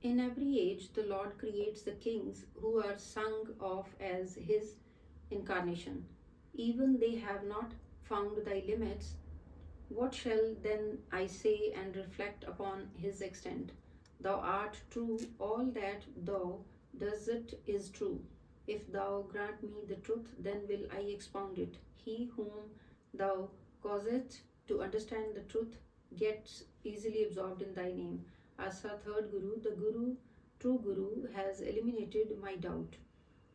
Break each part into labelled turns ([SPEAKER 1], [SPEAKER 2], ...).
[SPEAKER 1] In every age, the Lord creates the kings who are sung of as his incarnation. Even they have not found thy limits. What shall then I say and reflect upon his extent? Thou art true, all that thou doest is true. If thou grant me the truth, then will I expound it. He whom thou causest to understand the truth gets easily absorbed in thy name. Asa, third Guru, the Guru, true Guru, has eliminated my doubt.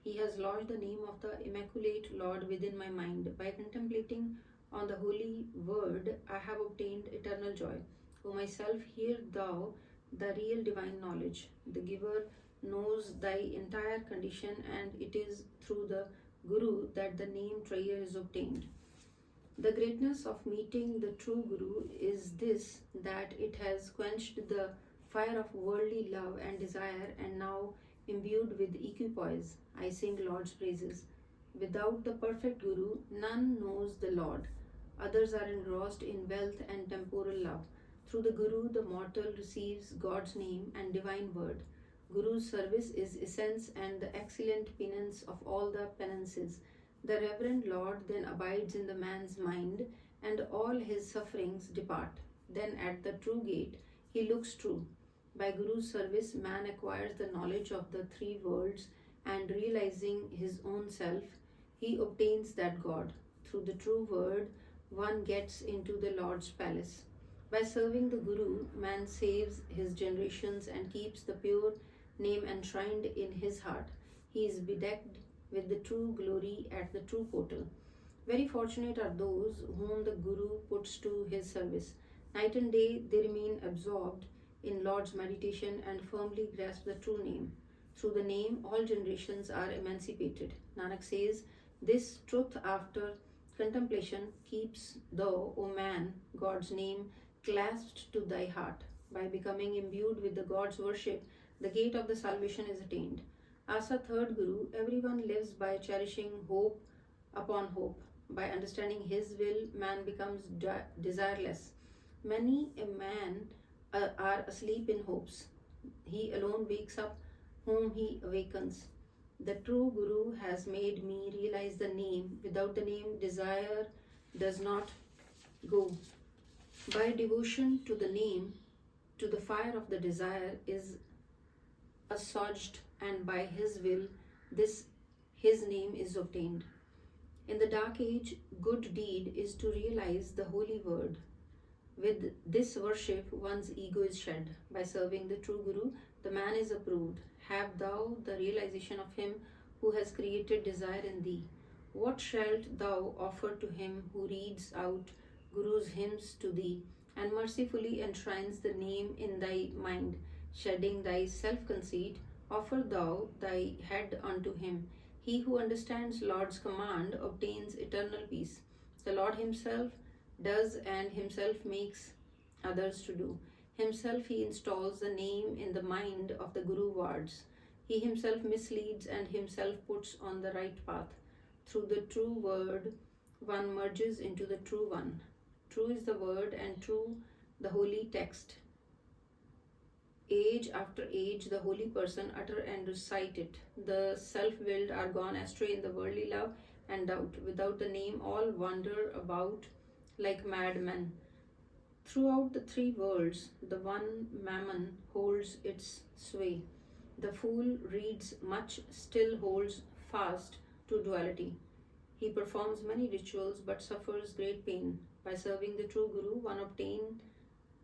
[SPEAKER 1] He has lodged the name of the Immaculate Lord within my mind. By contemplating on the holy word, I have obtained eternal joy. O myself, hear thou the real divine knowledge. The giver knows thy entire condition, and it is through the Guru that the name Traya is obtained. The greatness of meeting the true Guru is this, that it has quenched the fire of worldly love and desire, and now imbued with equipoise, I sing Lord's praises. Without the perfect Guru, none knows the Lord. Others are engrossed in wealth and temporal love. Through the Guru, the mortal receives God's name and divine word. Guru's service is essence and the excellent penance of all the penances. The reverend Lord then abides in the man's mind, and all his sufferings depart. Then at the true gate, he looks true. By Guru's service, man acquires the knowledge of the three worlds, and realizing his own self, he obtains that God. Through the true word, one gets into the Lord's palace. By serving the Guru, man saves his generations and keeps the pure name enshrined in his heart. He is bedecked with the true glory at the true portal. Very fortunate are those whom the Guru puts to his service. Night and day they remain absorbed in Lord's meditation and firmly grasp the true name. Through the name, all generations are emancipated. Nanak says, this truth after contemplation keeps thou, O man, God's name clasped to thy heart. By becoming imbued with the God's worship, the gate of the salvation is attained. As a third Guru, everyone lives by cherishing hope upon hope. By understanding his will, man becomes desireless. Many a man are asleep in hopes. He alone wakes up whom he awakens. The true Guru has made me realize the name. Without the name, desire does not go. By devotion to the name, to the fire of the desire is assuaged, and by his will, his name is obtained. In the dark age, good deed is to realize the holy word. With this worship, one's ego is shed. By serving the true Guru, the man is approved. Have thou the realization of him who has created desire in thee. What shalt thou offer to him who reads out Guru's hymns to thee, and mercifully enshrines the name in thy mind? Shedding thy self-conceit, offer thou thy head unto him. He who understands Lord's command obtains eternal peace. The Lord himself does and himself makes others to do. Himself he installs the name in the mind of the Guru wards. He himself misleads and himself puts on the right path. Through the true word, one merges into the true one. True is the word and true the holy text. Age after age, the holy person utter and recite it. The self-willed are gone astray in the worldly love and doubt. Without the name, all wander about like madmen. Throughout the three worlds, the one mammon holds its sway. The fool reads much, still holds fast to duality. He performs many rituals but suffers great pain. By serving the true Guru, one obtains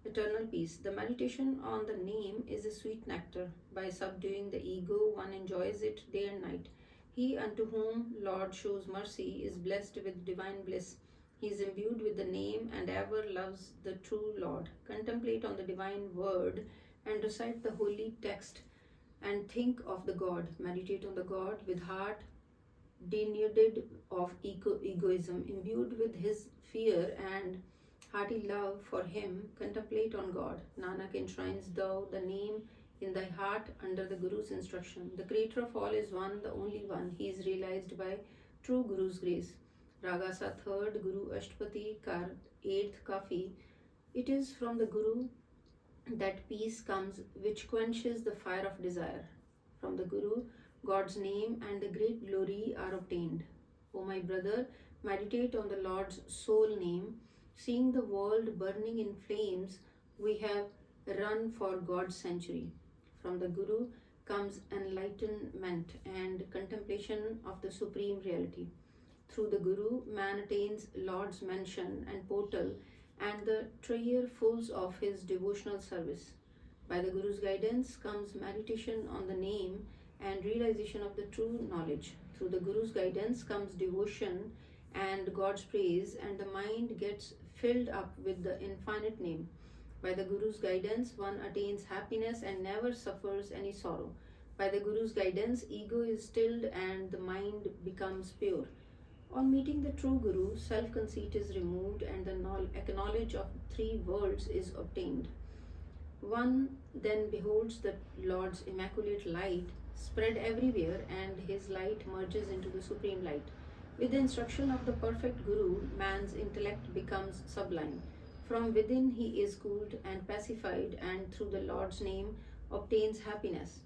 [SPEAKER 1] eternal peace. The meditation on the name is a sweet nectar. By subduing the ego, one enjoys it day and night. He unto whom Lord shows mercy is blessed with divine bliss. He is imbued with the name and ever loves the true Lord. Contemplate on the divine word and recite the holy text and think of the God. Meditate on the God with heart denuded of egoism, imbued with his fear and hearty love for him. Contemplate on God. Nanak, enshrines thou the name in thy heart under the Guru's instruction. The creator of all is one, the only one. He is realized by true Guru's grace. Ragasa third, Guru Ashtapati Kar, eighth Kafi. It is from the Guru that peace comes which quenches the fire of desire. From the Guru, God's name and the great glory are obtained. O my brother, meditate on the Lord's sole name. Seeing the world burning in flames, we have run for God's sanctuary. From the Guru comes enlightenment and contemplation of the supreme reality. Through the Guru, man attains Lord's mansion and portal and the treasure fulls of his devotional service. By the Guru's guidance comes meditation on the name and realization of the true knowledge. Through the Guru's guidance comes devotion and God's praise, and the mind gets filled up with the infinite name. By the Guru's guidance, one attains happiness and never suffers any sorrow. By the Guru's guidance, ego is stilled and the mind becomes pure. On meeting the true Guru, self conceit is removed and the knowledge of three worlds is obtained. One then beholds the Lord's immaculate light spread everywhere, and his light merges into the supreme light. With the instruction of the perfect Guru, man's intellect becomes sublime. From within he is cooled and pacified, and through the Lord's name obtains happiness.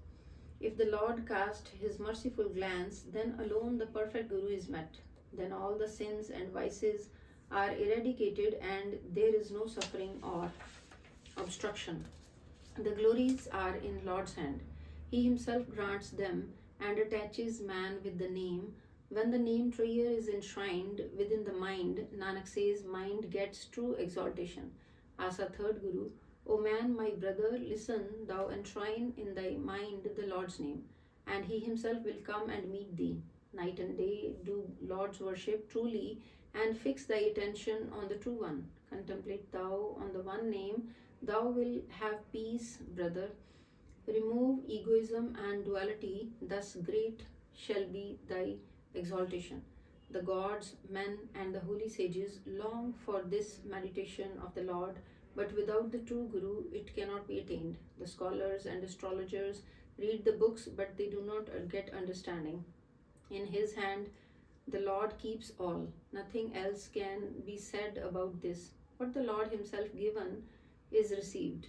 [SPEAKER 1] If the Lord cast his merciful glance, then alone the perfect Guru is met. Then all the sins and vices are eradicated, and there is no suffering or obstruction. The glories are in Lord's hand. He himself grants them and attaches man with the name. When the name treasure is enshrined within the mind, Nanak says, mind gets true exaltation. As a third Guru, O man, my brother, listen, thou enshrine in thy mind the Lord's name, and he himself will come and meet thee. Night and day do Lord's worship truly, and fix thy attention on the true one. Contemplate thou on the one name, thou will have peace, brother. Remove egoism and duality, thus great shall be thy exaltation. The gods, men, and the holy sages long for this meditation of the Lord, but without the true Guru it cannot be attained. The scholars and astrologers read the books, but they do not get understanding. In his hand the Lord keeps all. Nothing else can be said about this. What the Lord himself given is received.